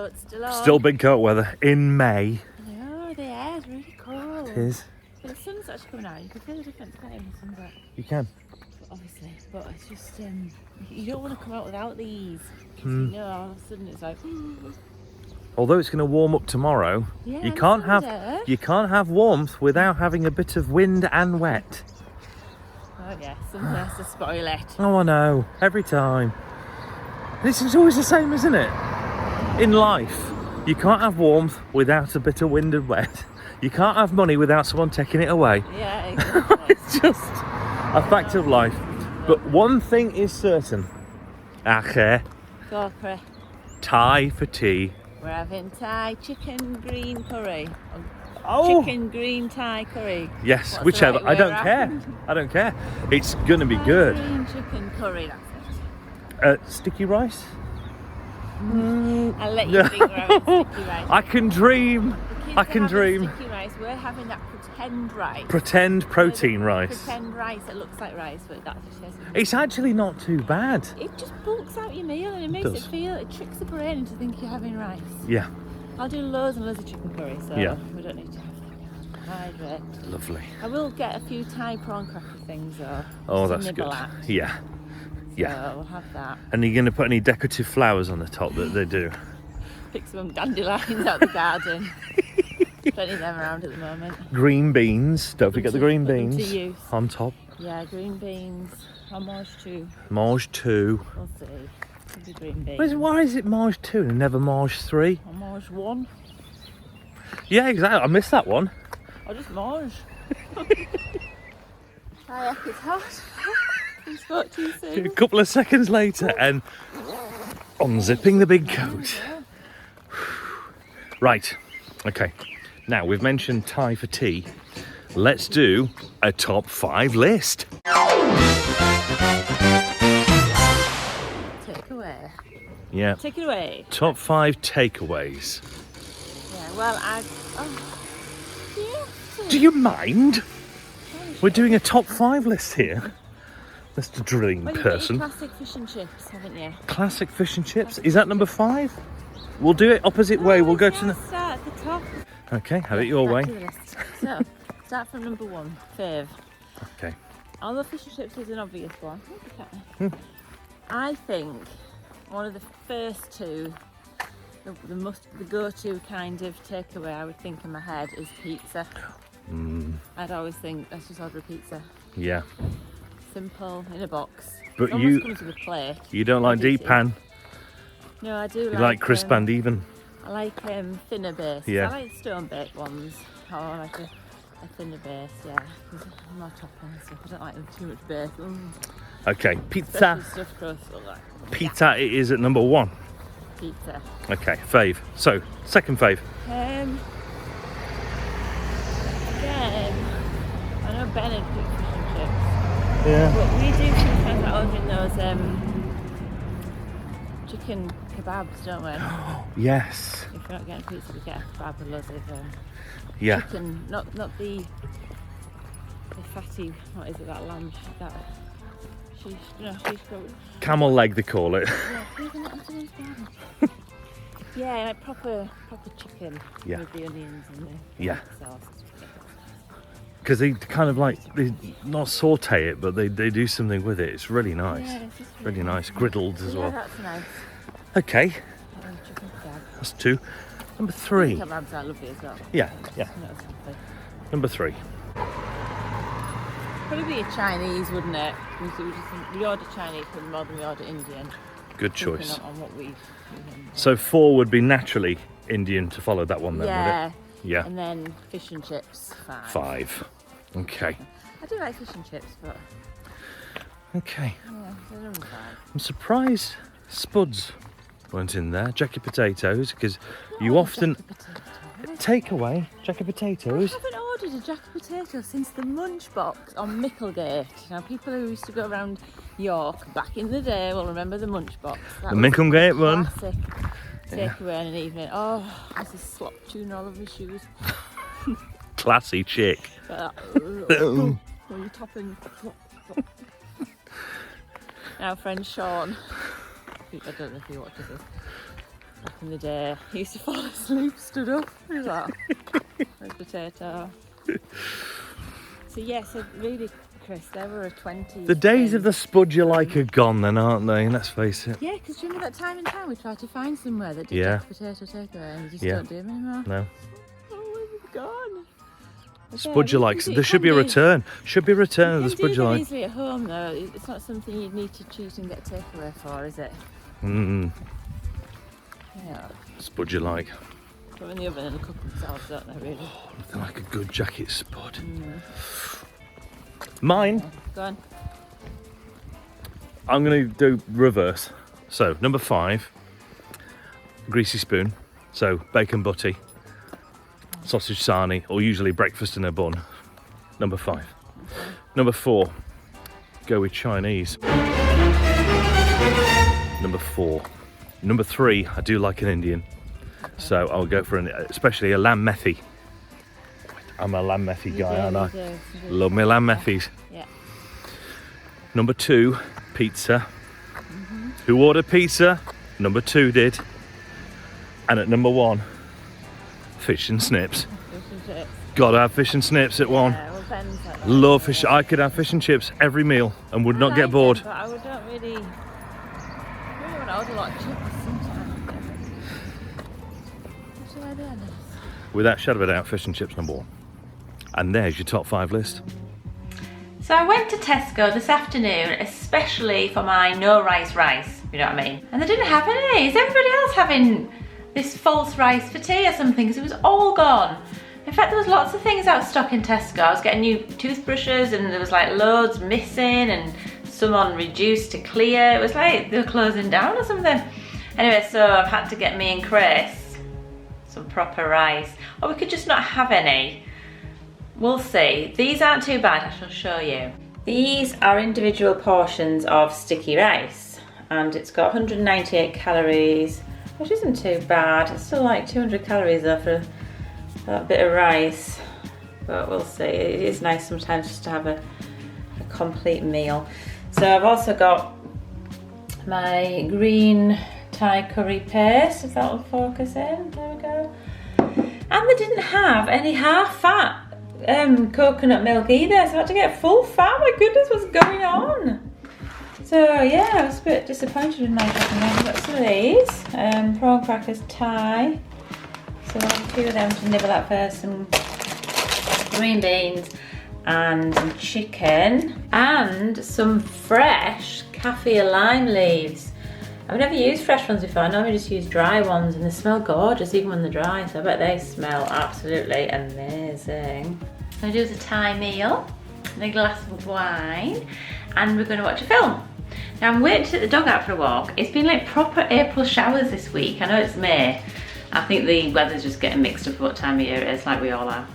coats still on. Still big coat weather in May. No, the air's really cold. It is. But the sun's actually coming out. You can feel the difference, can't you, in the sunset? You can. Obviously, but it's just you don't want to come out without these. You know, all of a sudden it's like. Although it's going to warm up tomorrow, Yeah, you can't have warmth without having a bit of wind and wet. Oh yeah, something has to spoil it. Oh, I know. Every time. This is always the same, isn't it? In life, you can't have warmth without a bit of wind and wet. You can't have money without someone taking it away. Yeah, exactly. It's just a fact of life. But one thing is certain. Ache, Go for it. Thai for tea. We're having Thai chicken green curry. Oh! Chicken green Thai curry. Yes, What's whichever. the right I don't way care. around? I don't care. It's going to be Thai good. Green chicken curry, that's it. Sticky rice? I'll let you think we're having sticky rice. I can dream. The kids I are can having dream. Sticky rice. We're having that pretend rice. Pretend protein rice. Pretend rice that looks like rice, but that's just It's actually not too bad. It just bulks out your meal and it makes it feel, it tricks the brain into thinking you're having rice. Yeah. I'll do loads and loads of chicken curry, so Yeah. we don't need to have that. Hydrate. Lovely. I will get a few Thai prawn cracker things though. Oh, just to that's nibble good. at. Yeah. Yeah. So we'll have that. And you're going to put any decorative flowers on the top that they do? Pick some dandelions out the garden. Plenty of them around at the moment. Green beans. Don't forget the green Put them to beans use. on top. Yeah, green beans. Homage 2. Marge 2. We'll see. Could be green beans. Why is it Marge 2 and never Marge 3? Homage 1. Yeah, exactly. I missed that one. Or just Marge. Hi, it's hot. We spoke too soon. A couple of seconds later and unzipping the big coat. Right. Okay. Now, we've mentioned Thai for tea. Let's do a top 5 list. Take away. Yeah. Take it away. Top 5 takeaways. Yeah, well, yeah. Do you mind? We're doing a top 5 list here. Mr. Dream Well, you've got person. your classic fish and chips, haven't you? Classic fish and chips. Is that number 5? We'll do it opposite way. We'll go to the... Start at the top. Okay, have it your way. Back to the list. So, start from number 1, fave. Okay. Although fish and chips is an obvious one. I think one of the first two, the go-to kind of takeaway I would think in my head is pizza. I'd always think, let's just order a pizza. Yeah. Simple, in a box. But It almost comes with a plate. You don't like deep pan. No, I do You like crisp and even. I like thinner base. Yeah. I like stone baked ones. Oh, I like a thinner base, yeah. Because more toppings, so I don't like them too much base. Okay, pizza. Especially stuffed crust. Pizza it is at number 1. Pizza. Okay, fave. So, second fave. Again, I know Ben had picked fish and chips. Yeah. But we do sometimes like ordering those chicken kebabs, don't we? Yes. If we're not getting pizza, we get a kebab with loads of Yeah. chicken, not the fatty, what is it, that lamb, that she's goat. Camel leg they call it. Yeah, isn't it Anthony's garden? Yeah, like proper chicken Yeah. with the onions and the Yeah. sauce. Because they kind of like, they not saute it, but they do something with it. It's really nice. Yeah, it's just Really nice. Griddled as yeah, well. that's nice. Okay, Chicken kebab. that's 2. Number 3. Kebabs are lovely as well. Yeah. Not as lovely. Number 3. Probably be a Chinese, wouldn't it? We order Chinese probably more than we order Indian. Good choice. On what we So 4 would be naturally Indian to follow that one then, yeah. would it? Yeah. And then fish and chips, 5. 5. Okay. I do like fish and chips, but Okay. yeah, they're number 5. I'm surprised Spuds weren't in there. Jacket potatoes, because you often take away jacket I potatoes. haven't ordered a jacket potato since the munch box on Micklegate. Now, people who used to go around York back in the day will remember the munch box. The Micklegate one. Classic takeaway in an evening. Oh, this is slop tuna all over my shoes. Classy chick. When you're topping. Now, friend Sean, I don't know if you watches this. Back in the day, I used to fall asleep, stood up. Who's that? Red potato. So yes, really, Chris, there were a 20s. The days of the spud you like are gone then, aren't they? Let's face it. Yeah, because remember that time in town we tried to find somewhere that did Yeah. potato takeaway and they just Yeah. don't do them anymore. No. Oh, where's it gone? Spud you like. There should be a return. Should be a return of the spud you like. Easily at home though. It's not something you'd need to choose and get takeaway for, is it? Yeah. Spud you like. Put them in the oven and cook themselves, don't they, really? Nothing like a good jacket spud. Mine, Go on. I'm going to do reverse. So, number 5, greasy spoon. So, bacon butty, sausage sarnie, or usually breakfast in a bun. Number 5. Number 4, go with Chinese. Number 4. Number 3, I do like an Indian. So, I'll go for especially a lamb methi. I'm a lamb methi guy, aren't I? You do. Love me lamb methis. Yeah. Number 2, pizza. Who ordered pizza? Number 2 did. And at number 1, fish and snips. Fish and chips. Gotta have fish and snips at 1. Yeah, well, Ben's like that. Love fish. I could have fish and chips every meal and would not I get like bored. them, but I don't really want to order a lot of chips sometimes. What should I do on this? Without a shadow of a doubt, fish and chips number 1. And there's your top 5 list. So I went to Tesco this afternoon, especially for my no rice, you know what I mean? And they didn't have any. Is everybody else having this false rice for tea or something? Because it was all gone. In fact, there was lots of things out of stock in Tesco. I was getting new toothbrushes and there was like loads missing and some on reduced to clear. It was like they were closing down or something. Anyway, so I've had to get me and Chris some proper rice. Or we could just not have any. We'll see. These aren't too bad, I shall show you. These are individual portions of sticky rice and it's got 198 calories, which isn't too bad. It's still like 200 calories though for that bit of rice, but we'll see. It is nice sometimes just to have a complete meal. So I've also got my green Thai curry paste, if that will focus in. There we go. And they didn't have any half fat coconut milk either, so I had to get full fat. My goodness, what's going on? So yeah, I was a bit disappointed with my shopping. I've got some of these prawn crackers Thai, so I'll have a few of them to nibble at first. Some green beans and some chicken and some fresh kaffir lime leaves. I've never used fresh ones before. I normally just use dry ones and they smell gorgeous even when they're dry, so I bet they smell absolutely amazing. I'm going to do the Thai meal and a glass of wine and we're going to watch a film. Now I'm waiting to take the dog out for a walk. It's been like proper April showers this week. I know it's May. I think the weather's just getting mixed up with what time of year it is, like we all are.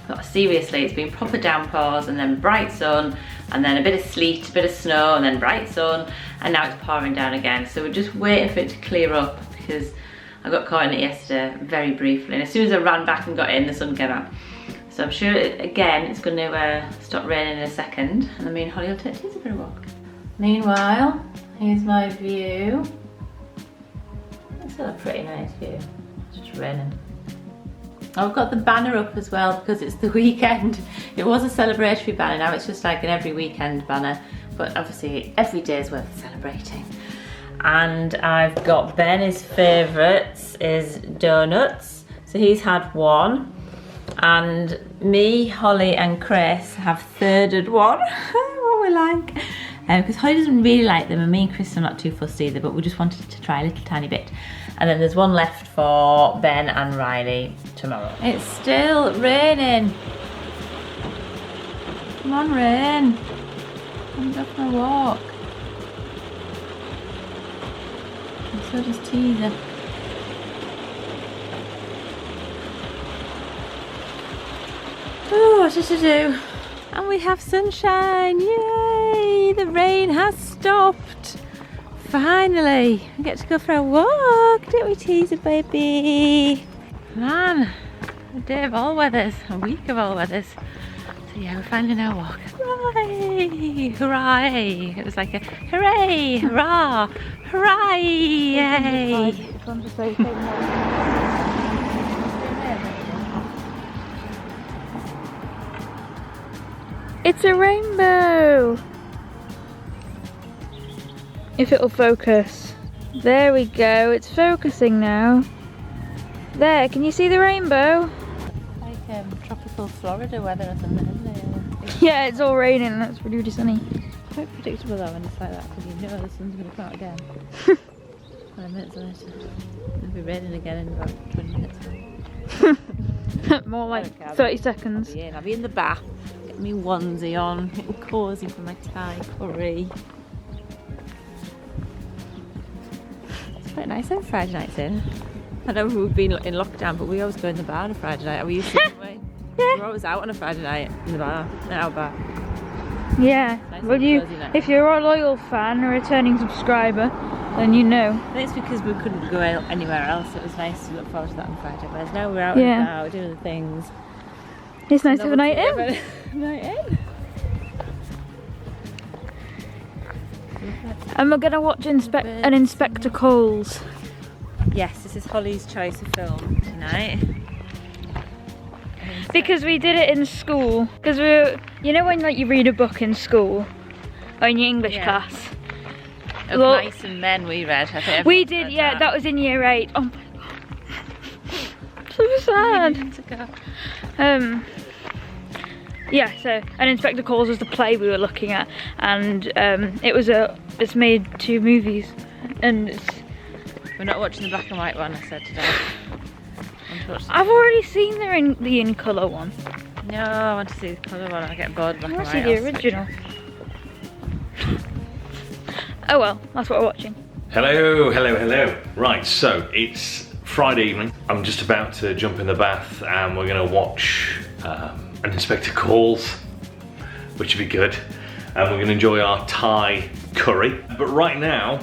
But seriously, it's been proper downpours and then bright sun and then a bit of sleet, a bit of snow and then bright sun and now it's pouring down again. So we're just waiting for it to clear up because I got caught in it yesterday very briefly and as soon as I ran back and got in, the sun came out. So I'm sure again it's going to stop raining in a second and then me and Holly will take Teaser for a walk. Meanwhile, here's my view. It's still a pretty nice view. It's just raining. I've got the banner up as well because it's the weekend. It was a celebratory banner, now it's just like an every weekend banner, but obviously every day is worth celebrating. And I've got Ben, his favourites is donuts, so he's had one. And me, Holly and Chris have thirded one, what we like. Because Holly doesn't really like them and me and Chris are not too fussed either, but we just wanted to try a little tiny bit. And then there's one left for Ben and Riley tomorrow. It's still raining. Come on, rain. I'm going for a walk. And so does Teaser. Oh, what to do? And we have sunshine, yay! The rain has stopped. Finally, we get to go for a walk, don't we, Teaser baby? Man, a day of all weathers, a week of all weathers. So yeah, we're finally in our walk. Hooray! Hooray! It was like a hooray! Hurrah! Hooray! Yay! It's a rainbow! If it'll focus. There we go, it's focusing now. There, can you see the rainbow? Like tropical Florida weather or something, isn't it? Yeah, it's all raining and it's really sunny. Quite predictable though when it's like that, because you know the sun's going to come out again. 5 minutes later. It'll be raining again in about 20 minutes. More like 30 seconds. I'll be in the bath, get me onesie on, getting cosy for my Thai curry. It's quite nice on Friday nights in. I know we've been in lockdown, but we always go in the bar on a Friday night. Are we used to it? Yeah. We're always out on a Friday night in the bar, in our bar. Yeah, Nice well, and cozy night. if you're a loyal fan, a returning subscriber, then you know. I think it's because we couldn't go anywhere else. It was nice to look forward to that on Friday. Whereas now we're out Yeah. and about doing the things. It's nice to have a night in. Night in. And we're gonna watch an Inspector Coles. Yes, this is Holly's choice of film tonight. Because we did it in school. Because we were, you know when like you read a book in school, or in your English Yeah. class. Of Well, Mice and Men we read. I think we everyone's did, read yeah. That was in year 8. Oh my god, so sad. Yeah. So, an Inspector Coles was the play we were looking at, and it's made 2 movies, and We're not watching the black and white one, I said today. I've already seen the in colour one. No, I want to see the colour one. I get bored of black I and want white. to see the I'll switch original. Oh well, that's what we're watching. Hello, hello, hello. Right, so it's Friday evening. I'm just about to jump in the bath and we're going to watch an Inspector Coles, which would be good. And we're going to enjoy our Thai curry. But right now,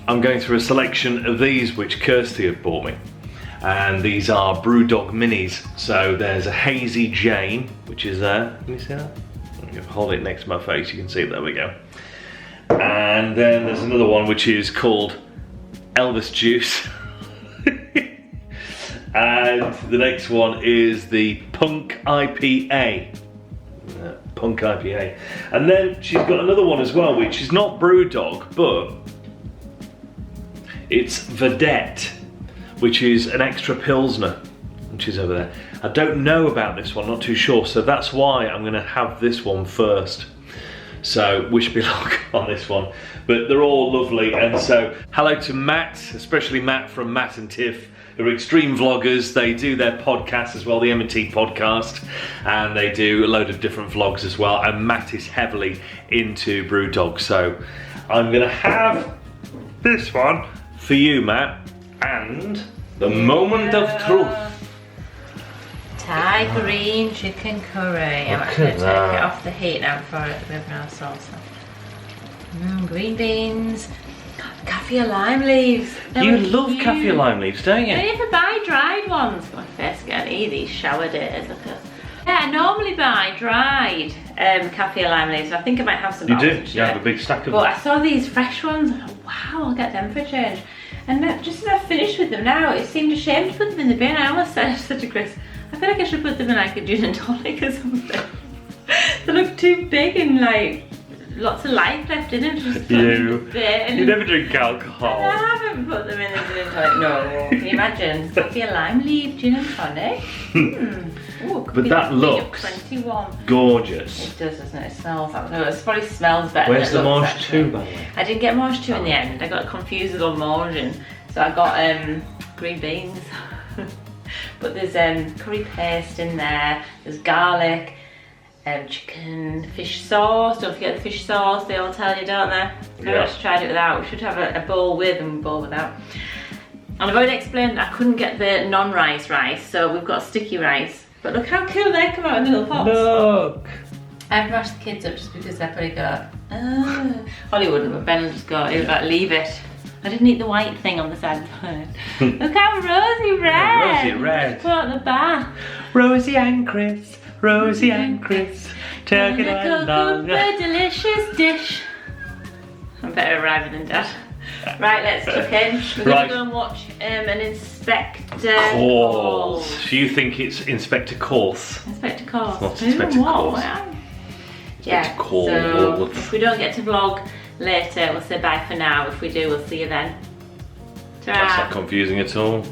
I'm going through a selection of these which Kirsty had bought me. And these are Brewdog Minis. So there's a Hazy Jane, which is there. Can you see that? I'm going to hold it next to my face, you can see it, there we go. And then there's another one which is called Elvis Juice. And the next one is the Punk IPA. Punk IPA. And then she's got another one as well, which is not Brewdog, but it's Vedette, which is an extra Pilsner, which is over there. I don't know about this one, not too sure, so that's why I'm gonna have this one first. So wish me luck on this one. But they're all lovely, and so hello to Matt, especially Matt from Matt and Tiff, who are extreme vloggers. They do their podcast as well, the M&T podcast, and they do a load of different vlogs as well, and Matt is heavily into Brewdog. So I'm gonna have this one for you, Matt, and the moment of truth. Thai green chicken curry. I'm actually going to take it off the heat now before we open our salsa. Green beans, kaffir lime leaves. You love kaffir lime leaves, don't I you? never buy dried ones. My face getting eat these shower days. Look at. Yeah, I normally buy dried kaffir lime leaves. I think I might have some. You do? You have a big stack of But them. I saw these fresh ones and I thought, wow, I'll get them for a change. And just as I finished with them now, it seemed a shame to put them in the bin. I almost said to Chris, I feel like I should put them in like a gin and tonic or something. They look too big and like lots of life left in them. Just You never drink alcohol. I haven't put them in the gin and tonic. No, can you imagine? Kaffir lime leaf gin and tonic. Ooh, But that looks 21. gorgeous. It does, doesn't it? It smells. No, it probably smells better. Where's than the it looks, mange actually. too, by the way? I didn't get mange too in the end. I got confused with all mange, so I got green beans. But there's curry paste in there. There's garlic, chicken, fish sauce. Don't forget the fish sauce. They all tell you, don't they? I've just tried it without. We should have a bowl with and a bowl without. And I've already explained that I couldn't get the non-rice rice, so we've got sticky rice. But look how cool they come out in little pots. Look. I've rushed the kids up just because they probably go, oh. Holly wouldn't, but Ben would just go, he would like, leave it. I didn't eat the white thing on the side of the plate. Look how rosy red. Rosy red. Put out the bath. Rosie and Chris Rosie and Chris, taking along. A delicious dish. I'm better arriving than Dad. Right, let's kick in. We're going to go and watch an Inspector Course. You think it's Inspector Course? Inspector Course. Not Inspector Course. Yeah, Course. so if we don't get to vlog later, we'll say bye for now. If we do, we'll see you then. Ta-ra. That's not confusing at all.